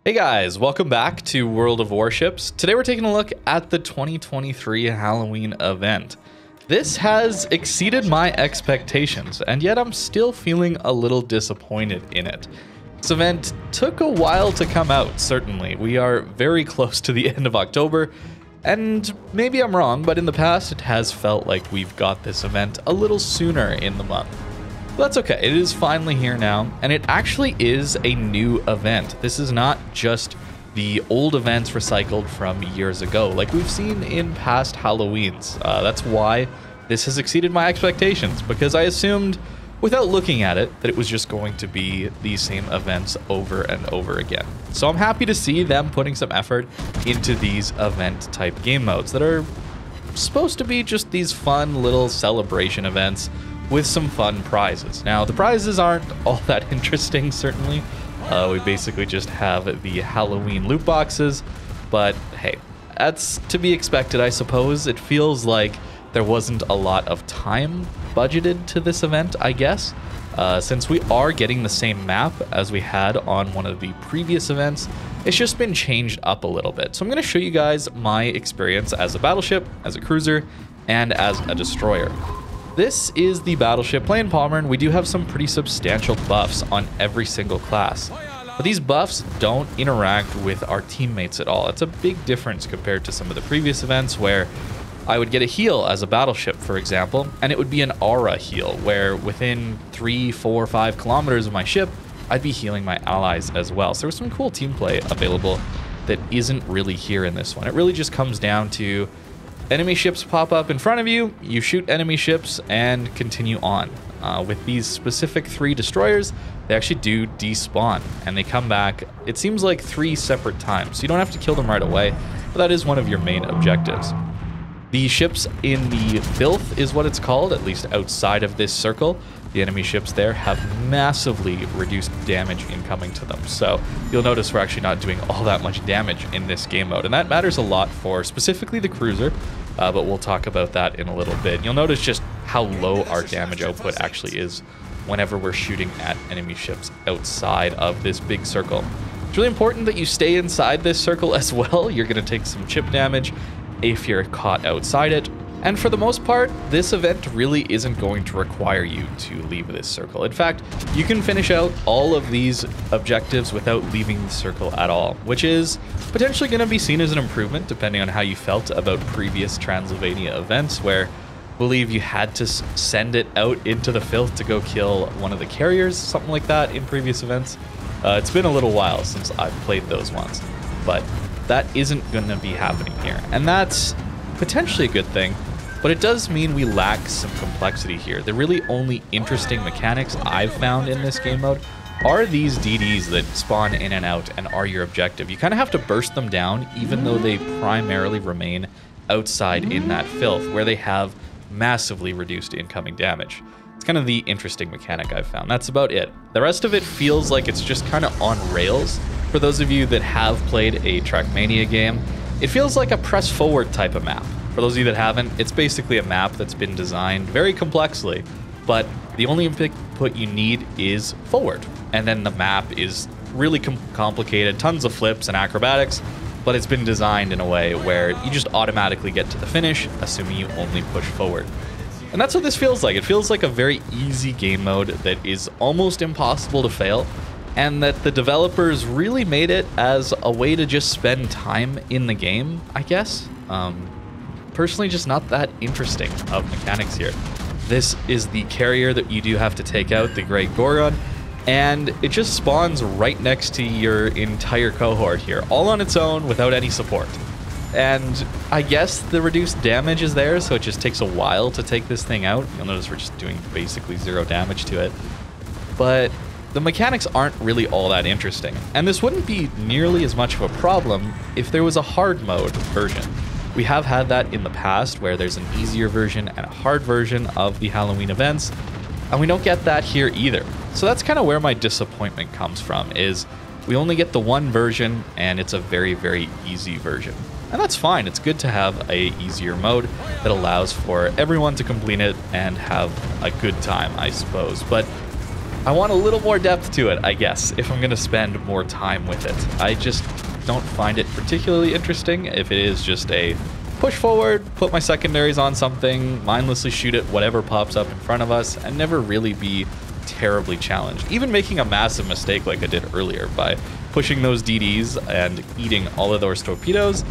Hey guys, welcome back to World of Warships. Today we're taking a look at the 2023 Halloween event. This has exceeded my expectations, and yet I'm still feeling a little disappointed in it. This event took a while to come out, certainly. We are very close to the end of October, and maybe I'm wrong, but in the past it has felt like we've got this event a little sooner in the month. But that's okay, it is finally here now, and it actually is a new event. This is not just the old events recycled from years ago, like we've seen in past Halloweens. That's why this has exceeded my expectations, because I assumed, without looking at it, that it was just going to be these same events over and over again. So I'm happy to see them putting some effort into these event-type game modes that are supposed to be just these fun little celebration events with some fun prizes. Now, the prizes aren't all that interesting, certainly. We basically just have the Halloween loot boxes, but hey, that's to be expected, I suppose. It feels like there wasn't a lot of time budgeted to this event, I guess. Since we are getting the same map as we had on one of the previous events, it's just been changed up a little bit. So I'm going to show you guys my experience as a battleship, as a cruiser, and as a destroyer. This is the battleship playing Palmer, and we do have some pretty substantial buffs on every single class. But these buffs don't interact with our teammates at all. It's a big difference compared to some of the previous events where I would get a heal as a battleship, for example, and it would be an aura heal, where within 3, 4, 5 kilometers of my ship, I'd be healing my allies as well. So there's some cool team play available that isn't really here in this one. It really just comes down to enemy ships pop up in front of you, you shoot enemy ships, and continue on. With these specific 3 destroyers, they actually do despawn, and they come back, it seems like 3 separate times. So you don't have to kill them right away, but that is one of your main objectives. The ships in the filth is what it's called, at least outside of this circle. The enemy ships there have massively reduced damage incoming to them. So you'll notice we're actually not doing all that much damage in this game mode. And that matters a lot for specifically the cruiser, but we'll talk about that in a little bit. You'll notice just how low our damage output actually is whenever we're shooting at enemy ships outside of this big circle. It's really important that you stay inside this circle as well. You're going to take some chip damage if you're caught outside it. And for the most part, this event really isn't going to require you to leave this circle. In fact, you can finish out all of these objectives without leaving the circle at all, which is potentially going to be seen as an improvement depending on how you felt about previous Transylvania events, where I believe you had to send it out into the filth to go kill one of the carriers, something like that in previous events. It's been a little while since I've played those ones, but that isn't going to be happening here. And that's potentially a good thing, but it does mean we lack some complexity here. The really only interesting mechanics I've found in this game mode are these DDs that spawn in and out and are your objective. You kind of have to burst them down, even though they primarily remain outside in that filth, where they have massively reduced incoming damage. It's kind of the interesting mechanic I've found. That's about it. The rest of it feels like it's just kind of on rails. For those of you that have played a Trackmania game, it feels like a press forward type of map. For those of you that haven't, it's basically a map that's been designed very complexly, but the only input you need is forward. And then the map is really complicated, tons of flips and acrobatics, but it's been designed in a way where you just automatically get to the finish, assuming you only push forward. And that's what this feels like. It feels like a very easy game mode that is almost impossible to fail, and that the developers really made it as a way to just spend time in the game, I guess. Personally, just not that interesting of mechanics here. This is the carrier that you do have to take out, the Great Gorgon, and it just spawns right next to your entire cohort here, all on its own without any support. And I guess the reduced damage is there, so it just takes a while to take this thing out. You'll notice we're just doing basically 0 damage to it. But the mechanics aren't really all that interesting, and this wouldn't be nearly as much of a problem if there was a hard mode version. We have had that in the past, where there's an easier version and a hard version of the Halloween events, and we don't get that here either. So that's kind of where my disappointment comes from, is we only get the one version, and it's a very, very easy version. And that's fine. It's good to have a easier mode that allows for everyone to complete it and have a good time, I suppose. But I want a little more depth to it, I guess, if I'm going to spend more time with it. I just don't find it particularly interesting if it is just a push forward, put my secondaries on something, mindlessly shoot at whatever pops up in front of us, and never really be terribly challenged. Even making a massive mistake like I did earlier by pushing those DDs and eating all of those torpedoes,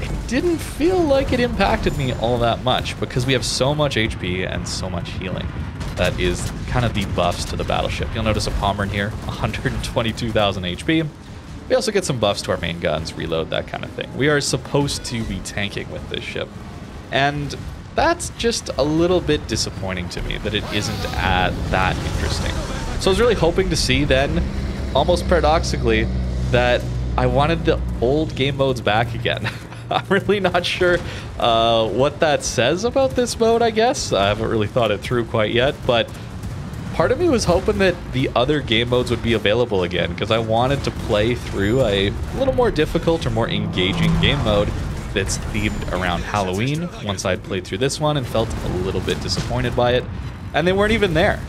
it didn't feel like it impacted me all that much because we have so much HP and so much healing. That is kind of the buffs to the battleship. You'll notice a Pommern here, 122,000 HP. We also get some buffs to our main guns, reload, that kind of thing. We are supposed to be tanking with this ship. And that's just a little bit disappointing to me that it isn't that interesting. So I was really hoping to see then, almost paradoxically, that I wanted the old game modes back again. I'm really not sure what that says about this mode, I guess. I haven't really thought it through quite yet, but part of me was hoping that the other game modes would be available again because I wanted to play through a little more difficult or more engaging game mode that's themed around Halloween once I'd played through this one and felt a little bit disappointed by it. And they weren't even there.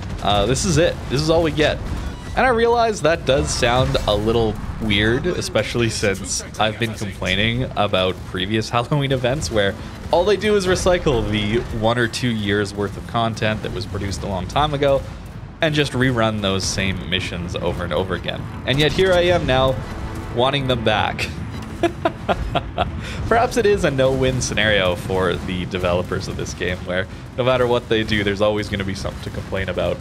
This is it. This is all we get. And I realize that does sound a little weird, especially since I've been complaining about previous Halloween events where all they do is recycle the 1 or 2 years worth of content that was produced a long time ago and just rerun those same missions over and over again. And yet here I am now wanting them back. Perhaps it is a no-win scenario for the developers of this game where no matter what they do, there's always going to be something to complain about.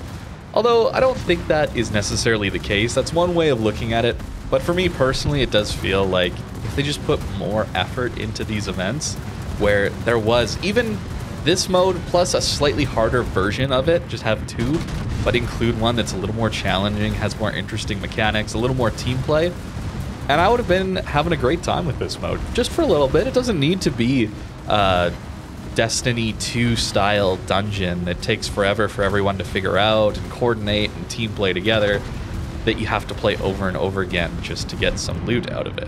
Although I don't think that is necessarily the case. That's one way of looking at it. But for me personally, it does feel like if they just put more effort into these events where there was even this mode plus a slightly harder version of it, just have two, but include one that's a little more challenging, has more interesting mechanics, a little more team play, and I would have been having a great time with this mode. Just for a little bit. It doesn't need to be Destiny 2 style dungeon that takes forever for everyone to figure out and coordinate and team play together that you have to play over and over again just to get some loot out of it.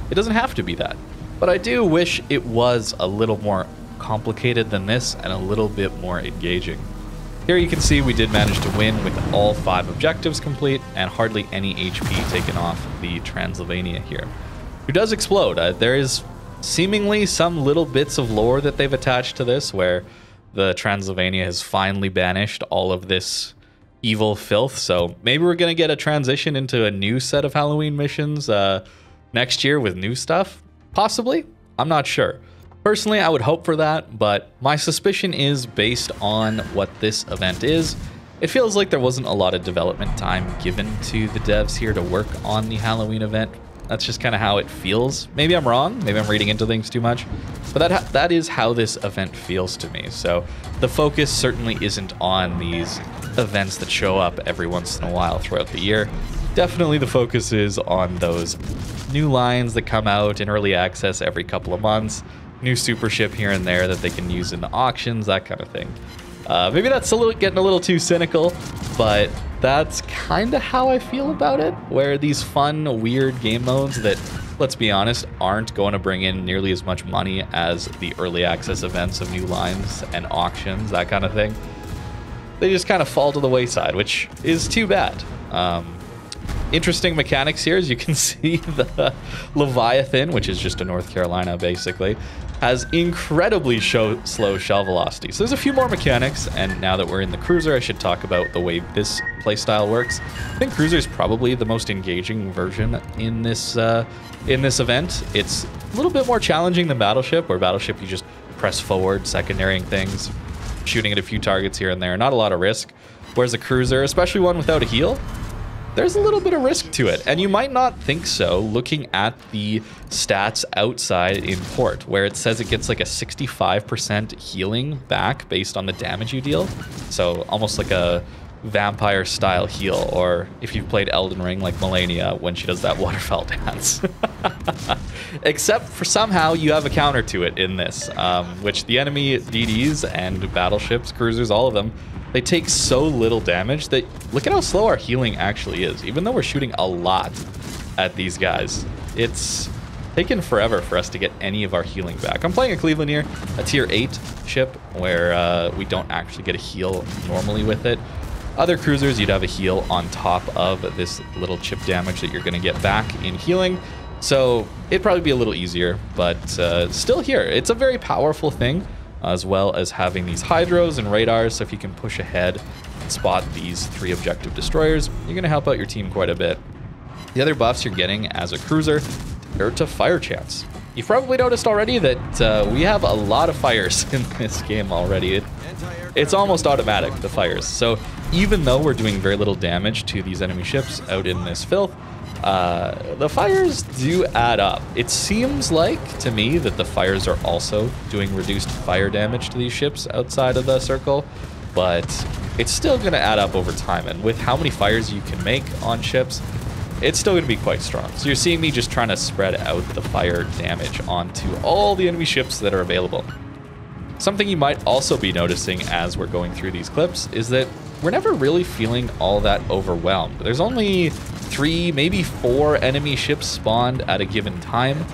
It doesn't have to be that. But I do wish it was a little more complicated than this and a little bit more engaging. Here you can see we did manage to win with all 5 objectives complete and hardly any HP taken off the Transylvania here, who does explode. There is seemingly some little bits of lore that they've attached to this where the Transylvania has finally banished all of this evil filth, so maybe we're going to get a transition into a new set of Halloween missions next year with new stuff. Possibly. I'm not sure. Personally, I would hope for that, but my suspicion is based on what this event is. It feels like there wasn't a lot of development time given to the devs here to work on the Halloween event. That's just kind of how it feels. Maybe I'm wrong. Maybe I'm reading into things too much. But that is how this event feels to me. So the focus certainly isn't on these events that show up every once in a while throughout the year. Definitely the focus is on those new lines that come out in early access every couple of months. New super ship here and there that they can use in the auctions, that kind of thing. Maybe that's getting a little too cynical, but that's kind of how I feel about it, where these fun, weird game modes that, let's be honest, aren't going to bring in nearly as much money as the early access events of new lines and auctions, that kind of thing. They just kind of fall to the wayside, which is too bad. Interesting mechanics here, as you can see, the Leviathan, which is just a North Carolina basically, has incredibly slow shell velocity. So there's a few more mechanics, and now that we're in the cruiser, I should talk about the way this playstyle works. I think cruiser is probably the most engaging version in this event. It's a little bit more challenging than Battleship, where Battleship you just press forward, secondarying things, shooting at a few targets here and there, not a lot of risk. Whereas a cruiser, especially one without a heal, there's a little bit of risk to it, and you might not think so looking at the stats outside in port, where it says it gets like a 65% healing back based on the damage you deal. So almost like a vampire style heal, or if you've played Elden Ring, like Melania when she does that waterfall dance. Except for somehow you have a counter to it in this, which the enemy DDs and battleships, cruisers, all of them, they take so little damage that look at how slow our healing actually is. Even though we're shooting a lot at these guys, it's taken forever for us to get any of our healing back. I'm playing a Cleveland here, a tier 8 ship, where we don't actually get a heal normally with it. Other cruisers, you'd have a heal on top of this little chip damage that you're going to get back in healing. So it'd probably be a little easier, but still here. It's a very powerful thing, as well as having these hydros and radars. So if you can push ahead and spot these 3 objective destroyers, you're going to help out your team quite a bit. The other buffs you're getting as a cruiser are to fire chance. You've probably noticed already that we have a lot of fires in this game already. It's almost automatic, the fires. So even though we're doing very little damage to these enemy ships out in this filth, the fires do add up. It seems like to me that the fires are also doing reduced fire damage to these ships outside of the circle, but it's still going to add up over time. And with how many fires you can make on ships, it's still going to be quite strong. So you're seeing me just trying to spread out the fire damage onto all the enemy ships that are available. Something you might also be noticing as we're going through these clips is that we're never really feeling all that overwhelmed. There's only 3, maybe 4 enemy ships spawned at a given time.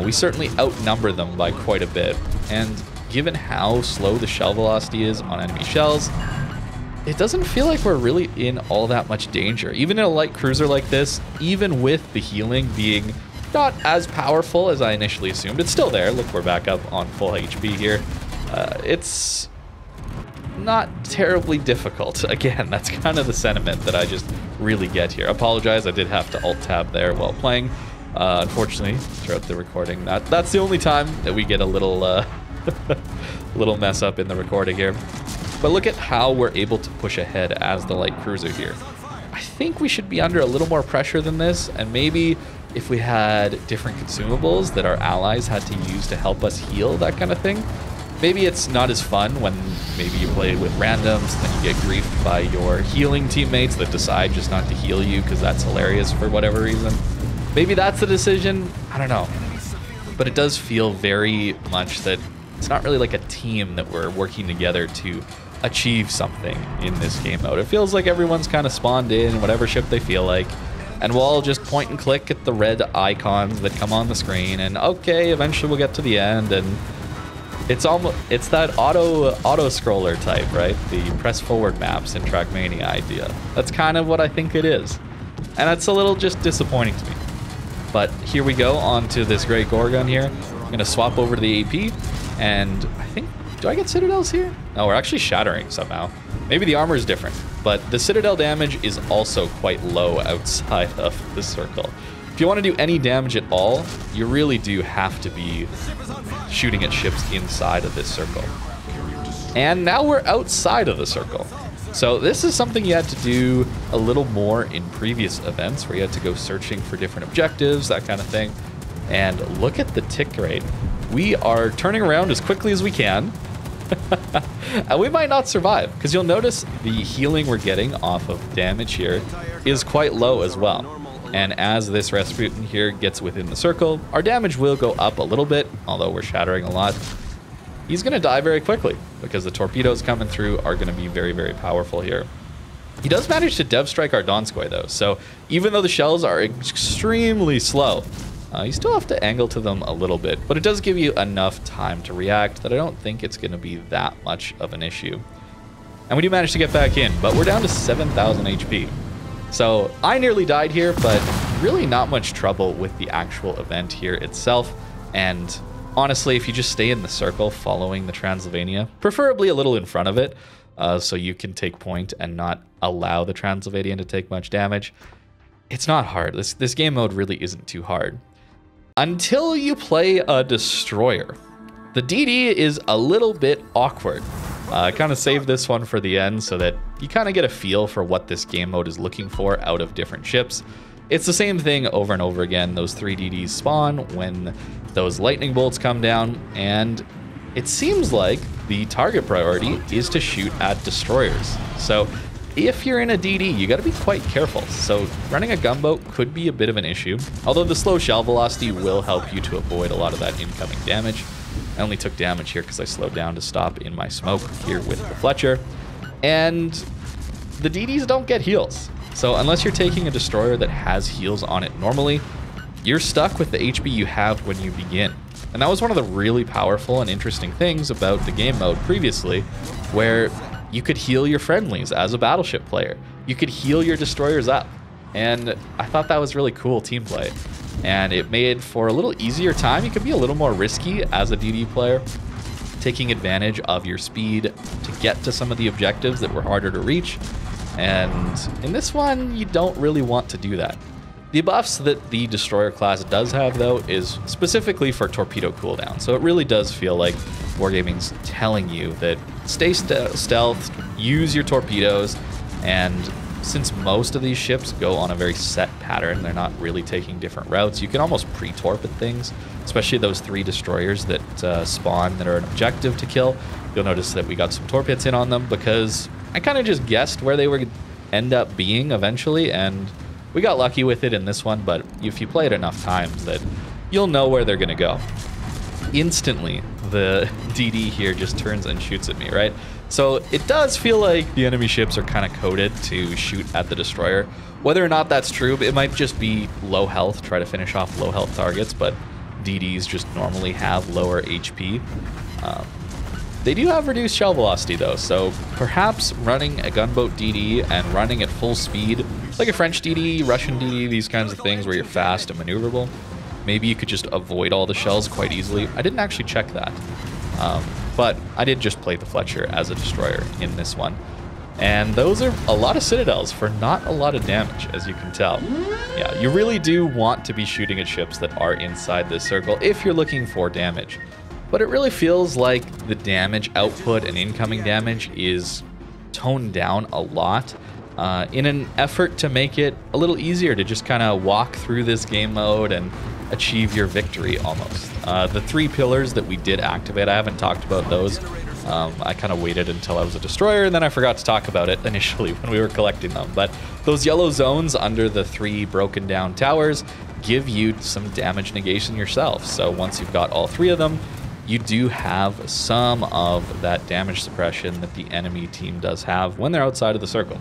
We certainly outnumber them by quite a bit. And given how slow the shell velocity is on enemy shells, it doesn't feel like we're really in all that much danger. Even in a light cruiser like this, even with the healing being not as powerful as I initially assumed, it's still there. Look, we're back up on full HP here. It's not terribly difficult. Again, that's kind of the sentiment that I just really get here. Apologize, I did have to alt-tab there while playing. Unfortunately, throughout the recording, that's the only time that we get a little, little mess up in the recording here. But look at how we're able to push ahead as the light cruiser here. I think we should be under a little more pressure than this, and maybe if we had different consumables that our allies had to use to help us heal, that kind of thing. Maybe it's not as fun when maybe you play with randoms, then you get griefed by your healing teammates that decide just not to heal you because that's hilarious for whatever reason. Maybe that's the decision. I don't know. But it does feel very much that it's not really like a team that we're working together to achieve something in this game mode. It feels like everyone's kind of spawned in whatever ship they feel like, and we'll all just point and click at the red icons that come on the screen, and okay, eventually we'll get to the end, and it's that auto scroller type, right? The press forward maps in Trackmania idea. That's kind of what I think it is. And that's a little just disappointing to me. But here we go onto this Great Gorgon here. I'm gonna swap over to the AP, and I think, do I get Citadels here? No, we're actually shattering somehow. Maybe the armor is different, but the Citadel damage is also quite low outside of the circle. If you want to do any damage at all, you really do have to be shooting at ships inside of this circle. And now we're outside of the circle. So this is something you had to do a little more in previous events where you had to go searching for different objectives, that kind of thing. And look at the tick rate. We are turning around as quickly as we can. And we might not survive, because you'll notice the healing we're getting off of damage here is quite low as well. And as this Rasputin here gets within the circle, our damage will go up a little bit, although we're shattering a lot. He's going to die very quickly, because the torpedoes coming through are going to be very, very powerful here. He does manage to dev strike our Donskoy though, so even though the shells are extremely slow, you still have to angle to them a little bit, but it does give you enough time to react that I don't think it's going to be that much of an issue. And we do manage to get back in, but we're down to 7,000 HP. So I nearly died here, but really not much trouble with the actual event here itself. And honestly, if you just stay in the circle following the Transylvania, preferably a little in front of it, so you can take point and not allow the Transylvanian to take much damage, it's not hard. This game mode really isn't too hard. Until you play a destroyer. The DD is a little bit awkward. I kind of saved this one for the end so that you kind of get a feel for what this game mode is looking for out of different ships. It's the same thing over and over again. Those 3 DDs spawn when those lightning bolts come down, and it seems like the target priority is to shoot at destroyers. So if you're in a DD, you got to be quite careful. So running a gunboat could be a bit of an issue, although the slow shell velocity will help you to avoid a lot of that incoming damage. I only took damage here because I slowed down to stop in my smoke here with the Fletcher. And the DDs don't get heals. So unless you're taking a destroyer that has heals on it normally, you're stuck with the HP you have when you begin. And that was one of the really powerful and interesting things about the game mode previously, where You could heal your friendlies as a battleship player. You could heal your destroyers up. And I thought that was really cool team play. And it made for a little easier time. You could be a little more risky as a DD player, taking advantage of your speed to get to some of the objectives that were harder to reach. And in this one, you don't really want to do that. The buffs that the destroyer class does have, though, is specifically for torpedo cooldown. So it really does feel like Wargaming's telling you that stay stealth, use your torpedoes, and since most of these ships go on a very set pattern, they're not really taking different routes, you can almost pre-torp at things, especially those 3 destroyers that spawn that are an objective to kill. You'll notice that we got some torp hits in on them because I kind of just guessed where they would end up being eventually, and we got lucky with it in this one, but if you play it enough times that you'll know where they're going to go. Instantly, the DD here just turns and shoots at me, right? So it does feel like the enemy ships are kind of coded to shoot at the destroyer. Whether or not that's true, it might just be low health, try to finish off low health targets, but DDs just normally have lower HP. They do have reduced shell velocity though, so perhaps running a gunboat DD and running at full speed, like a French DD, Russian DD, these kinds of things where you're fast and maneuverable, maybe you could just avoid all the shells quite easily. I didn't actually check that. But I did just play the Fletcher as a destroyer in this one. And those are a lot of citadels for not a lot of damage, as you can tell. Yeah, you really do want to be shooting at ships that are inside this circle if you're looking for damage. But it really feels like the damage output and incoming damage is toned down a lot in an effort to make it a little easier to just kind of walk through this game mode and achieve your victory almost. The 3 pillars that we did activate, I haven't talked about those. I kind of waited until I was a destroyer and then I forgot to talk about it initially when we were collecting them. But those yellow zones under the 3 broken down towers give you some damage negation yourself. So once you've got all 3 of them, you do have some of that damage suppression that the enemy team does have when they're outside of the circle.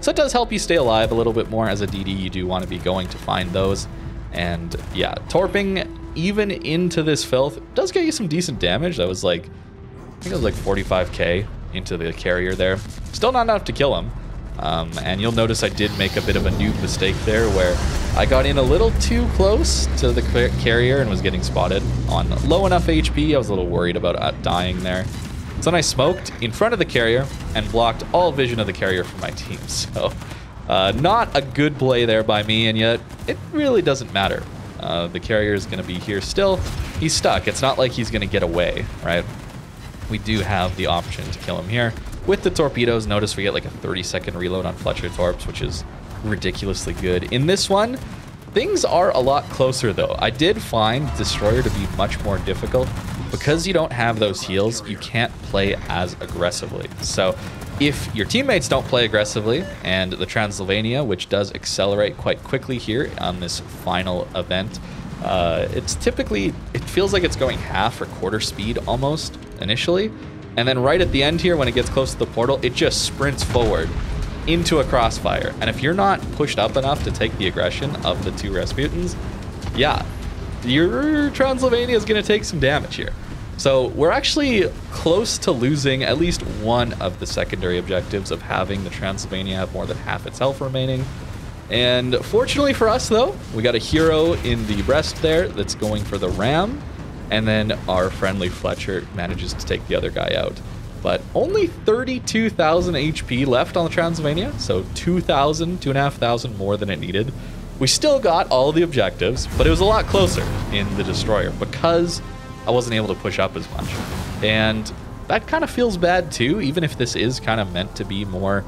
So it does help you stay alive a little bit more. As a DD, you do want to be going to find those. And yeah, torping even into this filth does get you some decent damage. That was like, I think it was like 45k into the carrier there. Still not enough to kill him. And you'll notice I did make a bit of a noob mistake there where I got in a little too close to the carrier and was getting spotted on low enough HP. I was a little worried about dying there. So then I smoked in front of the carrier and blocked all vision of the carrier from my team. So not a good play there by me, and yet it really doesn't matter. The carrier is going to be here still. He's stuck. It's not like he's going to get away, right? We do have the option to kill him here. With the torpedoes, notice we get like a 30-second reload on Fletcher torps, which is ridiculously good. In this one, things are a lot closer though. I did find Destroyer to be much more difficult. Because you don't have those heals, you can't play as aggressively. So if your teammates don't play aggressively, and the Transylvania, which does accelerate quite quickly here on this final event, it's typically, it feels like it's going half or quarter speed almost initially. And then right at the end here, when it gets close to the portal, it just sprints forward into a crossfire. And if you're not pushed up enough to take the aggression of the 2 Rasputins, yeah, your Transylvania is going to take some damage here. So we're actually close to losing at least one of the secondary objectives of having the Transylvania have more than half its health remaining. And fortunately for us though, we got a hero in the breast there that's going for the ram. And then our friendly Fletcher manages to take the other guy out. But only 32,000 HP left on the Transylvania. So 2,500 more than it needed. We still got all the objectives, but it was a lot closer in the Destroyer because I wasn't able to push up as much. And that kind of feels bad too, even if this is kind of meant to be more,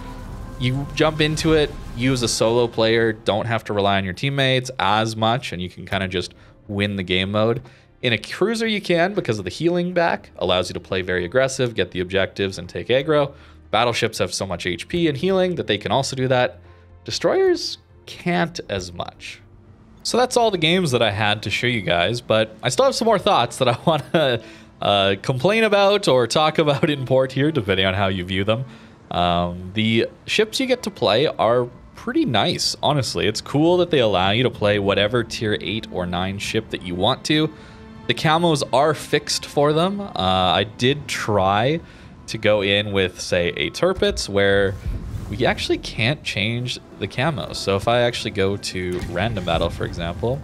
you jump into it, you as a solo player don't have to rely on your teammates as much, and you can kind of just win the game mode. In a cruiser you can, because of the healing back, allows you to play very aggressive, get the objectives, and take aggro. Battleships have so much HP and healing that they can also do that. Destroyers can't as much. So that's all the games that I had to show you guys, but I still have some more thoughts that I want to complain about or talk about in port here, depending on how you view them. The ships you get to play are pretty nice, honestly. It's cool that they allow you to play whatever tier 8 or 9 ship that you want to. The camos are fixed for them. I did try to go in with, say, a Turpitz, where we actually can't change the camo. So if I actually go to random battle, for example,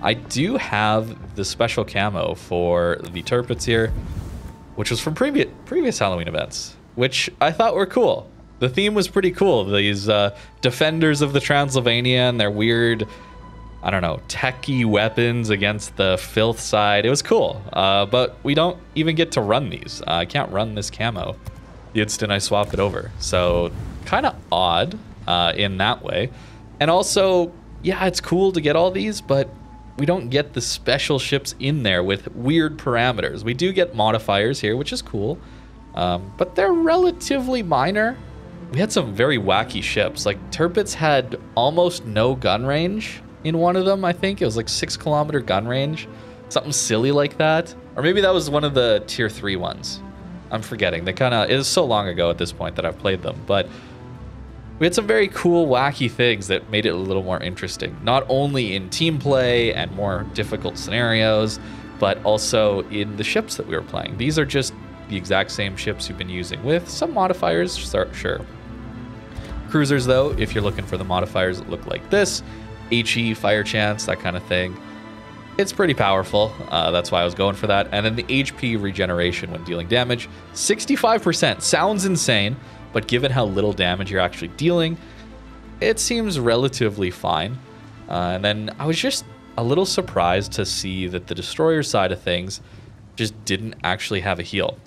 I do have the special camo for the Turpitz here, which was from previous Halloween events, which I thought were cool. The theme was pretty cool. These defenders of the Transylvania and their weird, I don't know, techie weapons against the filth side. It was cool, but we don't even get to run these. I can't run this camo the instant I swap it over. So kind of odd in that way. And also, yeah, it's cool to get all these, but we don't get the special ships in there with weird parameters. We do get modifiers here, which is cool, but they're relatively minor. We had some very wacky ships. Like Turpitz had almost no gun range in one of them, I think. It was like 6-kilometer gun range. Something silly like that. Or maybe that was one of the tier 3 ones. I'm forgetting. It was so long ago at this point that I've played them. But we had some very cool, wacky things that made it a little more interesting. Not only in team play and more difficult scenarios, but also in the ships that we were playing. These are just the exact same ships you've been using with some modifiers, sure. Cruisers, though, if you're looking for the modifiers that look like this, HE, fire chance, that kind of thing, it's pretty powerful. That's why I was going for that. And then the HP regeneration when dealing damage, 65%. Sounds insane, but given how little damage you're actually dealing, it seems relatively fine. And then I was just a little surprised to see that the destroyer side of things just didn't actually have a heal.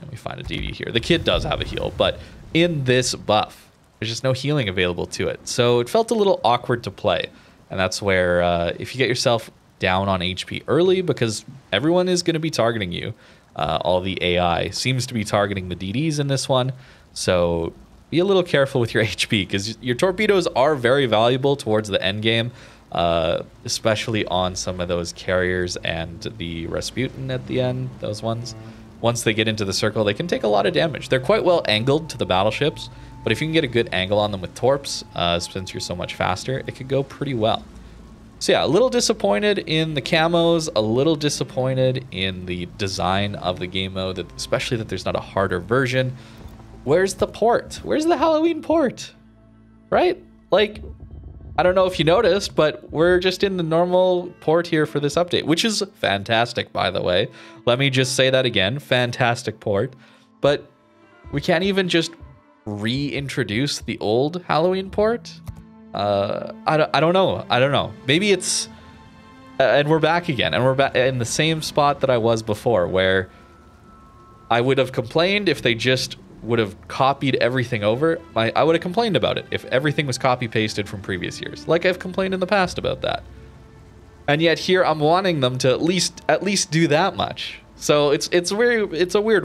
Let me find a DD here. The kit does have a heal, but in this buff, there's just no healing available to it. So it felt a little awkward to play. And that's where if you get yourself down on HP early, because everyone is going to be targeting you. All the AI seems to be targeting the DDs in this one. So be a little careful with your HP, because your torpedoes are very valuable towards the end game, especially on some of those carriers and the Rasputin at the end, those ones. Once they get into the circle, they can take a lot of damage. They're quite well angled to the battleships, but if you can get a good angle on them with torps, since you're so much faster, it could go pretty well. So yeah, a little disappointed in the camos, a little disappointed in the design of the game mode, especially that there's not a harder version. Where's the port? Where's the Halloween port? Right? Like, I don't know if you noticed, but we're just in the normal port here for this update, which is fantastic, by the way. Let me just say that again, fantastic port. But we can't even just reintroduce the old Halloween port. I don't know. Maybe it's, and we're back again, and we're back in the same spot that I was before, where I would have complained if they just would have copied everything over. I would have complained about it if everything was copy pasted from previous years, like I've complained in the past about that. And yet here I'm wanting them to at least do that much. So it's a weird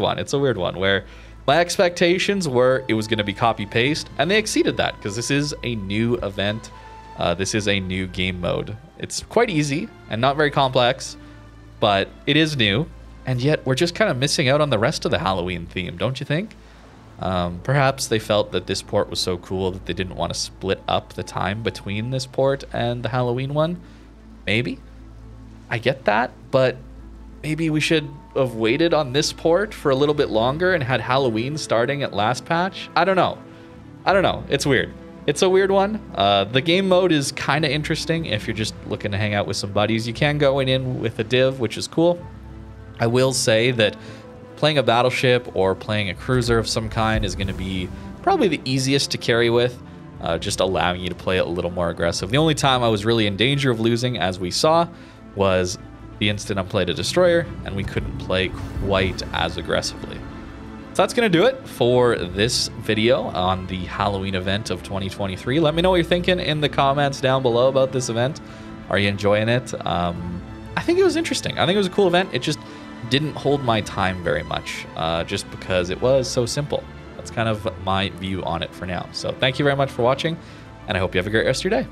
one. It's a weird one where my expectations were it was going to be copy paste, and they exceeded that, because this is a new event. This is a new game mode. It's quite easy and not very complex, but it is new. And yet we're just kind of missing out on the rest of the Halloween theme, don't you think? Perhaps they felt that this port was so cool that they didn't want to split up the time between this port and the Halloween one. Maybe. I get that, but maybe we should have waited on this port for a little bit longer and had Halloween starting at last patch. I don't know. It's weird. It's a weird one. The game mode is kind of interesting if you're just looking to hang out with some buddies. You can go in with a div, which is cool. I will say that playing a battleship or playing a cruiser of some kind is going to be probably the easiest to carry with, just allowing you to play it a little more aggressive. The only time I was really in danger of losing, as we saw, was the instant I played a destroyer, and we couldn't play quite as aggressively. So that's going to do it for this video on the Halloween event of 2023. Let me know what you're thinking in the comments down below about this event. Are you enjoying it? I think it was interesting. I think it was a cool event. It just didn't hold my time very much, just because it was so simple. That's kind of my view on it for now. So thank you very much for watching, and I hope you have a great rest of your day.